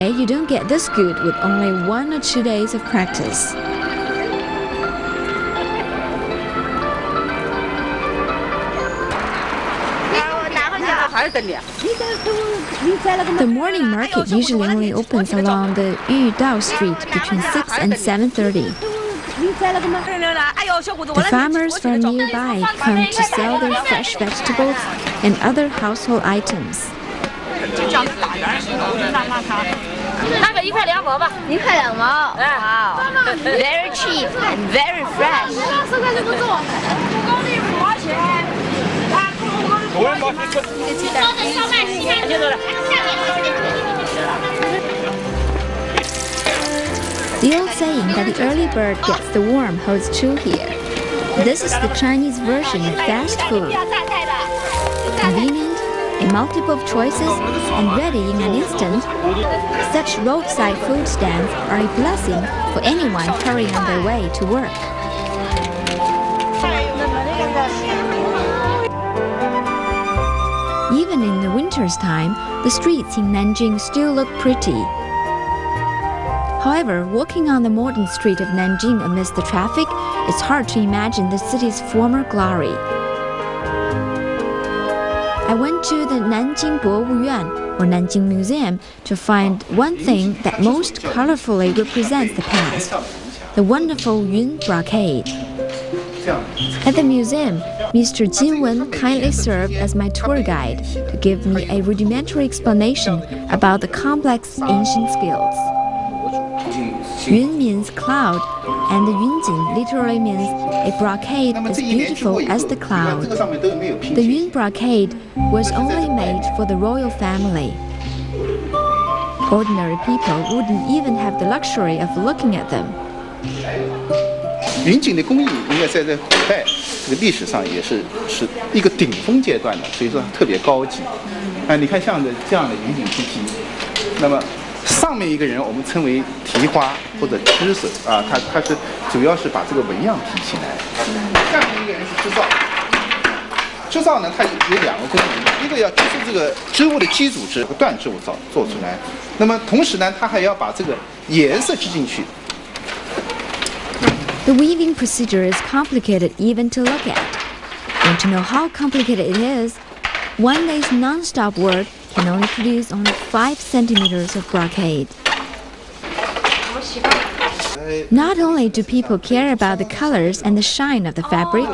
You don't get this good with only 1 or 2 days of practice. The morning market usually only opens along the Yudao Street between 6 and 7:30. The farmers from nearby come to sell their fresh vegetables and other household items. Very cheap and very fresh. The old saying that the early bird gets the worm holds true here. This is the Chinese version of fast food. Convenient, a multiple of choices, and ready in an instant, such roadside food stands are a blessing for anyone hurrying on their way to work. Even in the winter's time, the streets in Nanjing still look pretty. However, walking on the modern street of Nanjing amidst the traffic, it's hard to imagine the city's former glory. I went to the Nanjing Boyuan, or Nanjing Museum, to find one thing that most colorfully represents the past, the wonderful Yun brocade. At the museum, Mr. Jin Wen kindly served as my tour guide to give me a rudimentary explanation about the complex ancient skills. Yun means cloud, and the Yunjing literally means a brocade as beautiful as the cloud. The Yun brocade was only made for the royal family. Ordinary people wouldn't even have the luxury of looking at them. 云锦的工艺应该在古代这个历史上也是一个顶峰阶段的，所以说特别高级。你看像这样的云锦漆器，那么上面一个人我们称为提花或者织手啊，他是主要是把这个纹样提起来。下面一个人是织造，织造呢它有2个功能，一个要织出这个织物的基组织和缎织物做出来，那么同时呢它还要把这个颜色织进去。 The weaving procedure is complicated even to look at. And to know how complicated it is, one day's non-stop work can only produce only 5 centimeters of brocade. Not only do people care about the colors and the shine of the fabric,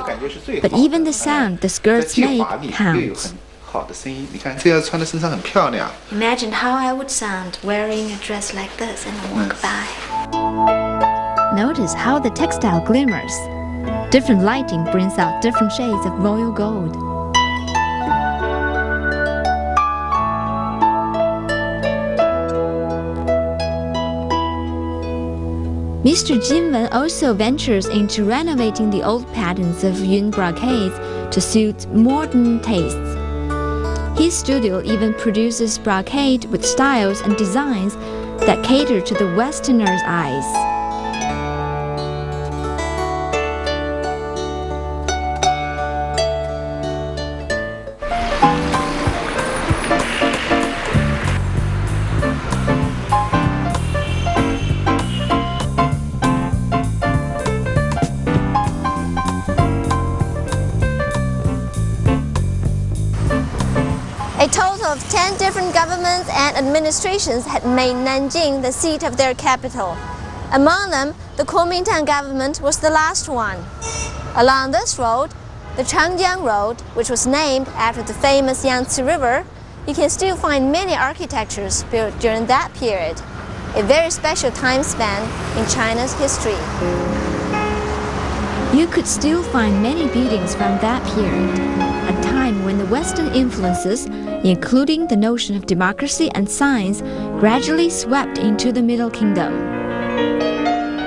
but even the sound the skirts make counts. Imagine how I would sound wearing a dress like this and walk by. Notice how the textile glimmers. Different lighting brings out different shades of royal gold. Mr. Jin Wen also ventures into renovating the old patterns of Yun brocades to suit modern tastes. His studio even produces brocade with styles and designs that cater to the Westerner's eyes. A total of 10 different governments and administrations had made Nanjing the seat of their capital. Among them, the Kuomintang government was the last one. Along this road, the Changjiang Road, which was named after the famous Yangtze River, you can still find many architectures built during that period, a very special time span in China's history. You could still find many buildings from that period, a time when the Western influences, including the notion of democracy and science, gradually swept into the Middle Kingdom.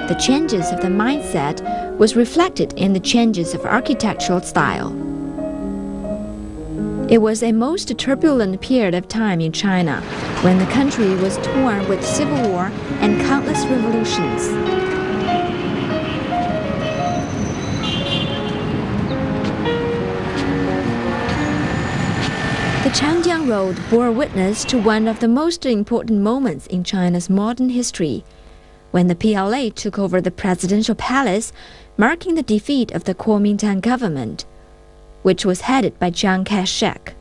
The changes of the mindset was reflected in the changes of architectural style. It was a most turbulent period of time in China, when the country was torn with civil war and countless revolutions. The Changjiang Road bore witness to one of the most important moments in China's modern history, when the PLA took over the presidential palace, marking the defeat of the Kuomintang government, which was headed by Chiang Kai-shek.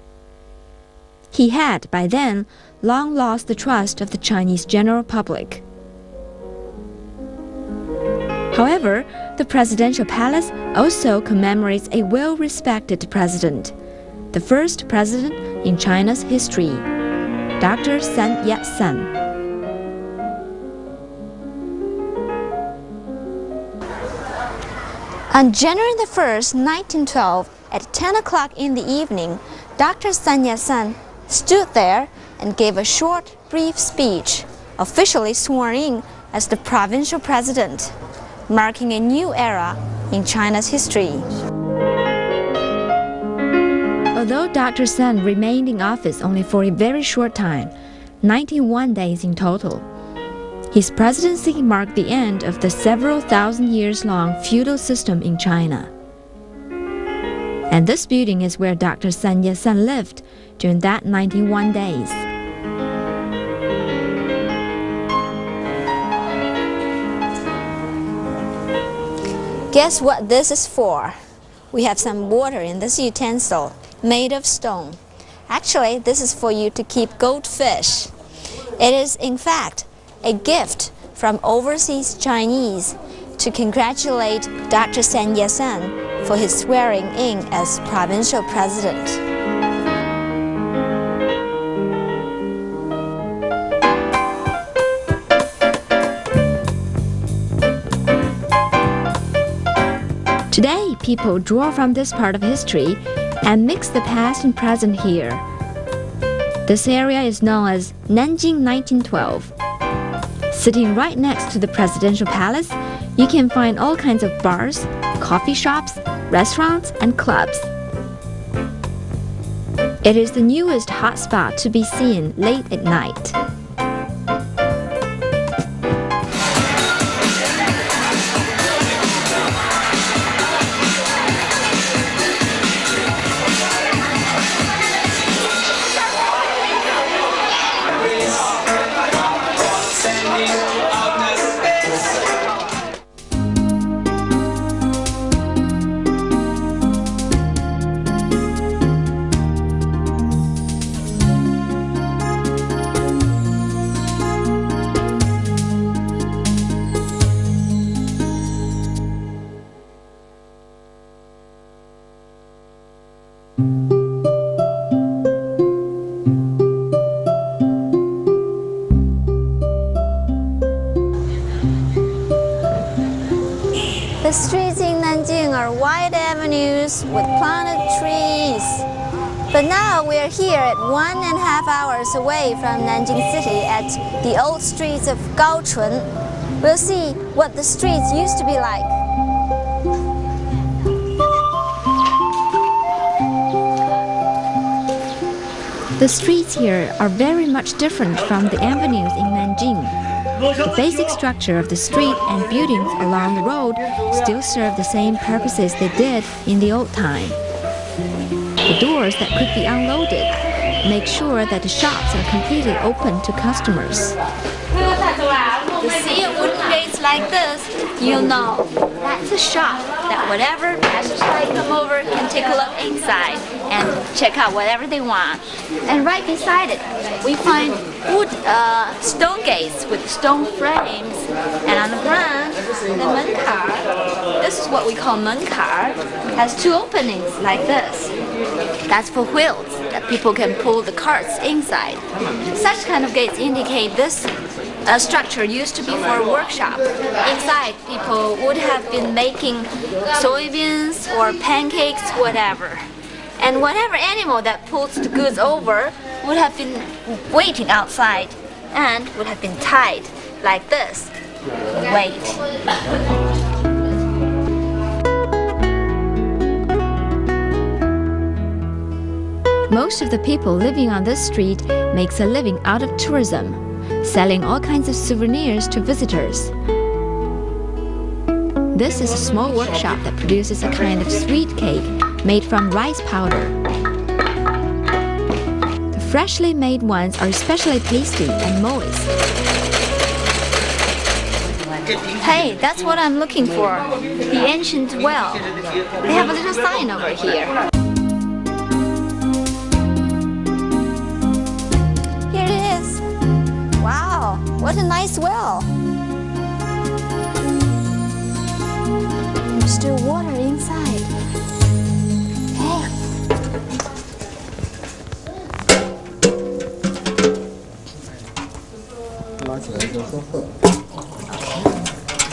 He had, by then, long lost the trust of the Chinese general public. However, the presidential palace also commemorates a well-respected president, the first president in China's history, Dr. Sun Yat-sen. On January the 1st, 1912, at 10 o'clock in the evening, Dr. Sun Yat-sen stood there and gave a short, brief speech, officially sworn in as the provincial president, marking a new era in China's history. Although Dr. Sun remained in office only for a very short time, 91 days in total, his presidency marked the end of the several thousand years long feudal system in China. And this building is where Dr. Sun Yat-sen lived during that 91 days. Guess what this is for? We have some water in this utensil, made of stone. Actually, this is for you to keep goldfish. It is, in fact, a gift from overseas Chinese to congratulate Dr. Sun Yat-sen for his swearing in as provincial president. Today, people draw from this part of history and mix the past and present here. This area is known as Nanjing 1912. Sitting right next to the presidential palace, you can find all kinds of bars, coffee shops, restaurants, and clubs. It is the newest hotspot to be seen late at night. The streets in Nanjing are wide avenues with planted trees. But now we are here at 1.5 hours away from Nanjing City at the old streets of Gaochun. We'll see what the streets used to be like. The streets here are very much different from the avenues in Nanjing. The basic structure of the street and buildings along the road still serve the same purposes they did in the old time. The doors that could be unloaded make sure that the shops are completely open to customers. To see a wooden gates like this, you'll know that's a shop that whatever passersby come over can take a look inside and check out whatever they want. And right beside it, we find wood stone gates with stone frames. And on the front, the menkar, this is what we call menkar, has two openings like this. That's for wheels that people can pull the carts inside. Such kind of gates indicate this structure used to be for a workshop. Inside, people would have been making soybeans or pancakes, whatever. And whatever animal that pulls the goods over would have been waiting outside and would have been tied like this. Wait. Most of the people living on this street makes a living out of tourism, selling all kinds of souvenirs to visitors. This is a small workshop that produces a kind of sweet cake made from rice powder. freshly made ones are especially tasty and moist. Hey, that's what I'm looking for. The ancient well. They have a little sign over here. Here it is. Wow, what a nice well. There's still water inside. Hey.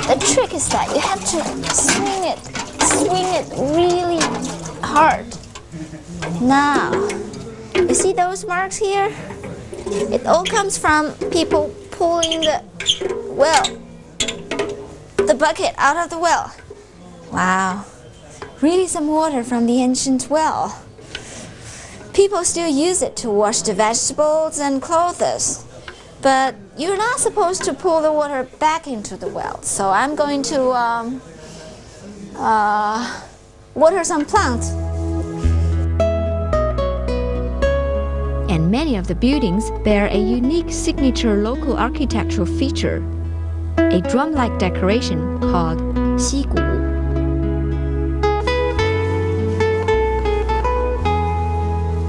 The trick is that you have to swing it really hard. Now, you see those marks here? It all comes from people pulling the bucket out of the well. Wow, really some water from the ancient well. People still use it to wash the vegetables and clothes. But you're not supposed to pull the water back into the well. So I'm going to water some plants. And many of the buildings bear a unique signature local architectural feature, a drum-like decoration called 西鼓.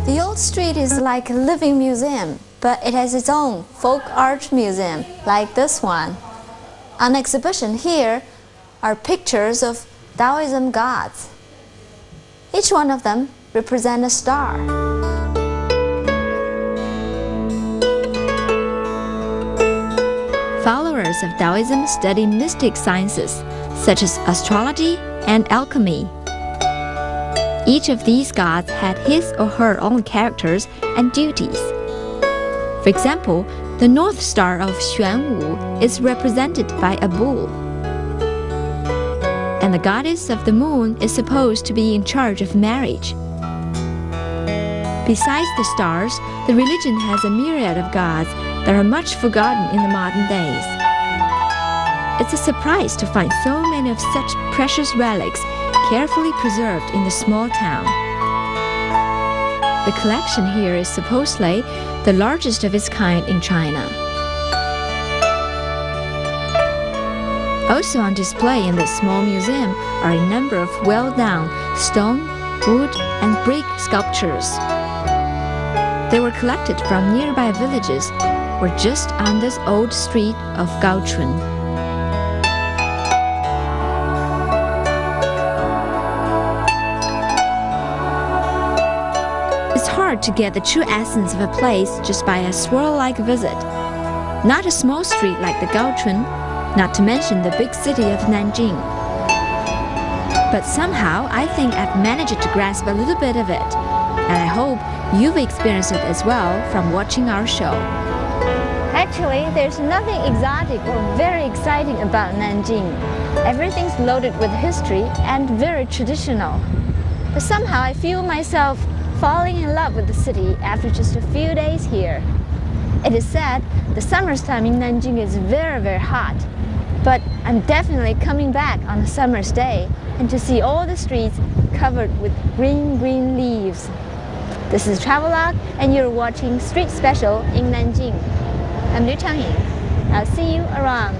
The old street is like a living museum, but it has its own folk art museum, like this one. On exhibition here are pictures of Taoism gods. Each one of them represents a star. Followers of Taoism study mystic sciences, such as astrology and alchemy. Each of these gods had his or her own characters and duties. For example, the North Star of Xuanwu is represented by a bull. And the goddess of the moon is supposed to be in charge of marriage. Besides the stars, the religion has a myriad of gods that are much forgotten in the modern days. It's a surprise to find so many of such precious relics carefully preserved in the small town. The collection here is supposedly the largest of its kind in China. Also on display in this small museum are a number of well-done stone, wood, and brick sculptures. They were collected from nearby villages or just on this old street of Gaochun. It's hard to get the true essence of a place just by a swirl-like visit. Not a small street like the Gaochun, not to mention the big city of Nanjing. But somehow I think I've managed to grasp a little bit of it, and I hope you've experienced it as well from watching our show. Actually, there's nothing exotic or very exciting about Nanjing. Everything's loaded with history and very traditional. But somehow I feel myself falling in love with the city after just a few days here. It is said the summertime in Nanjing is very, very hot. But I'm definitely coming back on a summer's day and to see all the streets covered with green leaves. This is Travelog and you're watching Street Special in Nanjing. I'm Liu Changying. I'll see you around.